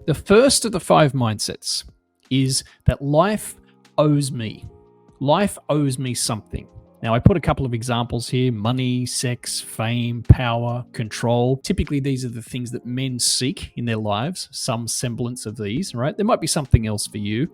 The first of the 5 mindsets is that life owes me. Life owes me something. Now, I put a couple of examples here: money, sex, fame, power, control. Typically, these are the things that men seek in their lives, some semblance of these, right? There might be something else for you.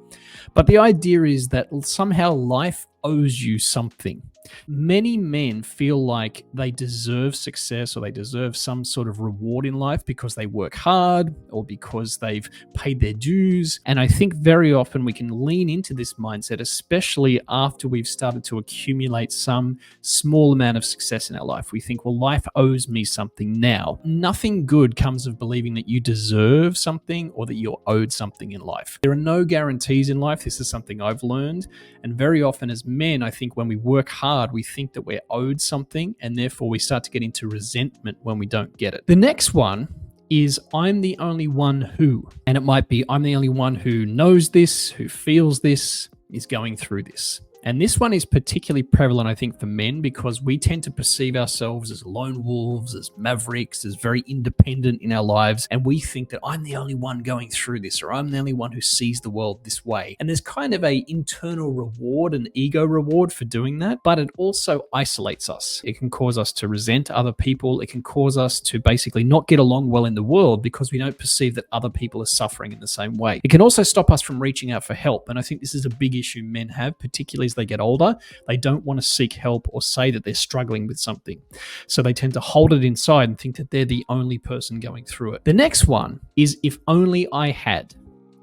But the idea is that somehow life owes you something. Many men feel like they deserve success or they deserve some sort of reward in life because they work hard or because they've paid their dues. And I think very often we can lean into this mindset, especially after we've started to accumulate some small amount of success in our life. We think, well, life owes me something now. Nothing good comes of believing that you deserve something or that you're owed something in life. There are no guarantees in life. This is something I've learned. And very often as men, I think when we work hard, we think that we're owed something, and therefore we start to get into resentment when we don't get it. The next one is I'm the only one who, and it might be I'm the only one who knows this, who feels this, is going through this. And this one is particularly prevalent, I think, for men because we tend to perceive ourselves as lone wolves, as mavericks, as very independent in our lives. And we think that I'm the only one going through this, or I'm the only one who sees the world this way. And there's kind of an internal reward, an ego reward for doing that, but it also isolates us. It can cause us to resent other people. It can cause us to basically not get along well in the world because we don't perceive that other people are suffering in the same way. It can also stop us from reaching out for help. And I think this is a big issue men have, particularly as they get older. They don't want to seek help or say that they're struggling with something. So they tend to hold it inside and think that they're the only person going through it. The next one is if only I had,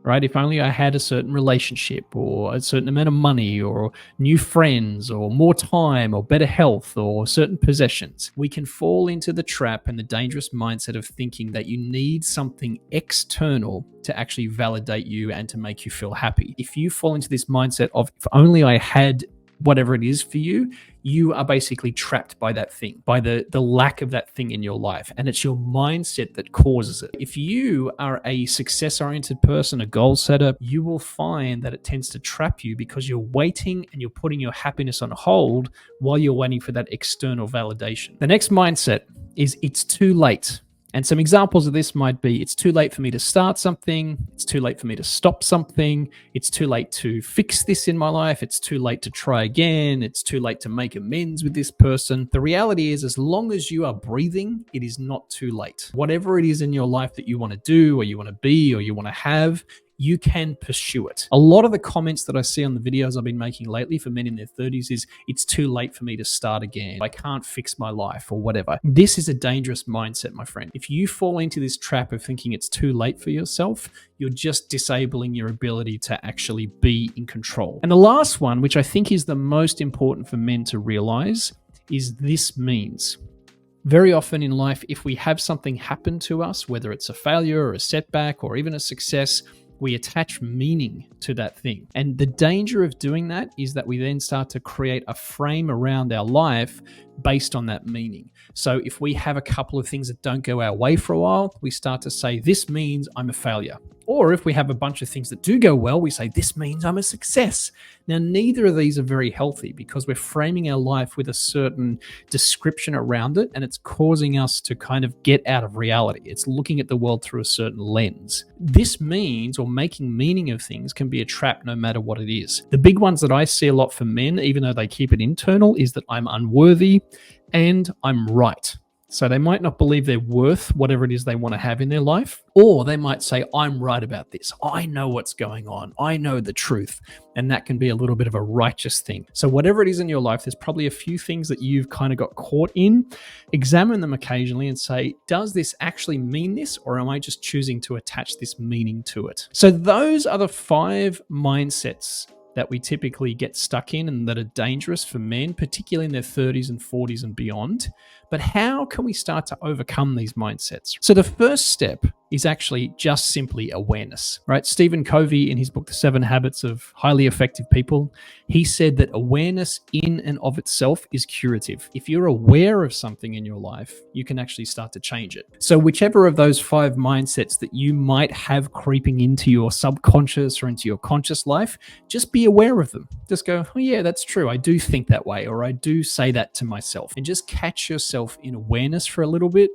right? If only I had a certain relationship or a certain amount of money or new friends or more time or better health or certain possessions. We can fall into the trap and the dangerous mindset of thinking that you need something external to actually validate you and to make you feel happy. If you fall into this mindset of if only I had whatever it is for you, you are basically trapped by that thing, by the lack of that thing in your life. And it's your mindset that causes it. If you are a success-oriented person, a goal setter, you will find that it tends to trap you because you're waiting and you're putting your happiness on hold while you're waiting for that external validation. The next mindset is it's too late. And some examples of this might be, it's too late for me to start something. It's too late for me to stop something. It's too late to fix this in my life. It's too late to try again. It's too late to make amends with this person. The reality is, as long as you are breathing, it is not too late. Whatever it is in your life that you want to do or you want to be or you want to have, you can pursue it. A lot of the comments that I see on the videos I've been making lately for men in their 30s is, it's too late for me to start again. I can't fix my life or whatever. This is a dangerous mindset, my friend. If you fall into this trap of thinking it's too late for yourself, you're just disabling your ability to actually be in control. And the last one, which I think is the most important for men to realize, is this means. Very often in life, if we have something happen to us, whether it's a failure or a setback or even a success, we attach meaning to that thing. And the danger of doing that is that we then start to create a frame around our life based on that meaning. So if we have a couple of things that don't go our way for a while, we start to say, this means I'm a failure. Or if we have a bunch of things that do go well, we say, this means I'm a success. Now, neither of these are very healthy because we're framing our life with a certain description around it, and it's causing us to kind of get out of reality. It's looking at the world through a certain lens. This means, or making meaning of things, can be a trap no matter what it is. The big ones that I see a lot for men, even though they keep it internal, is that I'm unworthy and I'm right. So they might not believe they're worth whatever it is they want to have in their life, or they might say, I'm right about this. I know what's going on. I know the truth. And that can be a little bit of a righteous thing. So whatever it is in your life, there's probably a few things that you've kind of got caught in. Examine them occasionally and say, does this actually mean this, or am I just choosing to attach this meaning to it? So those are the 5 mindsets that we typically get stuck in and that are dangerous for men, particularly in their 30s and 40s and beyond. But how can we start to overcome these mindsets? So the first step is actually just simply awareness, right? Stephen Covey, in his book, The 7 Habits of Highly Effective People, he said that awareness in and of itself is curative. If you're aware of something in your life, you can actually start to change it. So whichever of those 5 mindsets that you might have creeping into your subconscious or into your conscious life, just be aware of them. Just go, oh yeah, that's true. I do think that way, or I do say that to myself, and just catch yourself in awareness for a little bit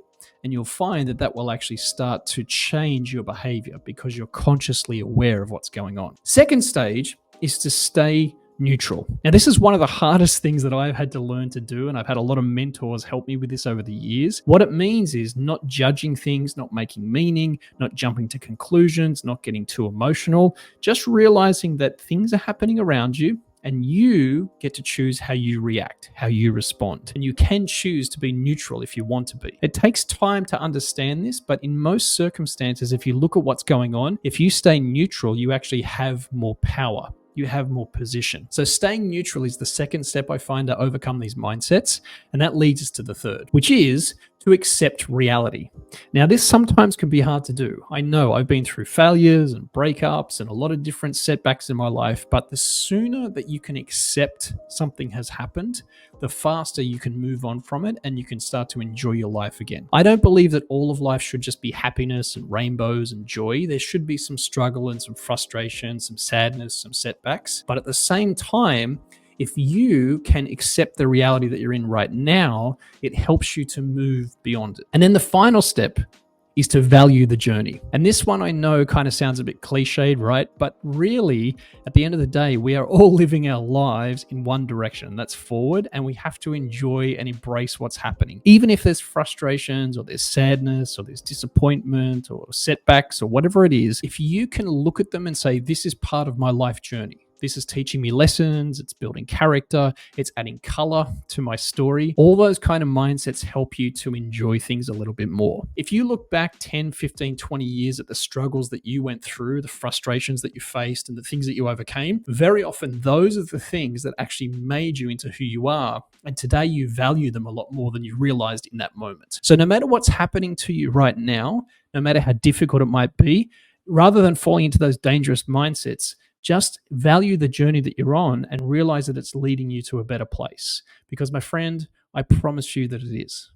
And you'll find that that will actually start to change your behavior because you're consciously aware of what's going on. Second stage is to stay neutral. Now, this is one of the hardest things that I've had to learn to do, and I've had a lot of mentors help me with this over the years. What it means is not judging things, not making meaning, not jumping to conclusions, not getting too emotional, just realizing that things are happening around you and you get to choose how you react, how you respond. And you can choose to be neutral if you want to be. It takes time to understand this, but in most circumstances, if you look at what's going on, if you stay neutral, you actually have more power. You have more position. So staying neutral is the second step I find to overcome these mindsets. And that leads us to the third, which is to accept reality. Now, this sometimes can be hard to do. I know I've been through failures and breakups and a lot of different setbacks in my life, but the sooner that you can accept something has happened, the faster you can move on from it and you can start to enjoy your life again. I don't believe that all of life should just be happiness and rainbows and joy. There should be some struggle and some frustration, some sadness, some setbacks. But at the same time, if you can accept the reality that you're in right now, it helps you to move beyond it. And then the final step is to value the journey. And this one I know kind of sounds a bit cliched, right? But really, at the end of the day, we are all living our lives in one direction. That's forward, and we have to enjoy and embrace what's happening. Even if there's frustrations or there's sadness or there's disappointment or setbacks or whatever it is, if you can look at them and say, this is part of my life journey. This is teaching me lessons, it's building character, it's adding color to my story. All those kind of mindsets help you to enjoy things a little bit more. If you look back 10, 15, 20 years at the struggles that you went through, the frustrations that you faced, and the things that you overcame, very often those are the things that actually made you into who you are. And today you value them a lot more than you realized in that moment. So no matter what's happening to you right now, no matter how difficult it might be, rather than falling into those dangerous mindsets, just value the journey that you're on and realize that it's leading you to a better place. Because, my friend, I promise you that it is.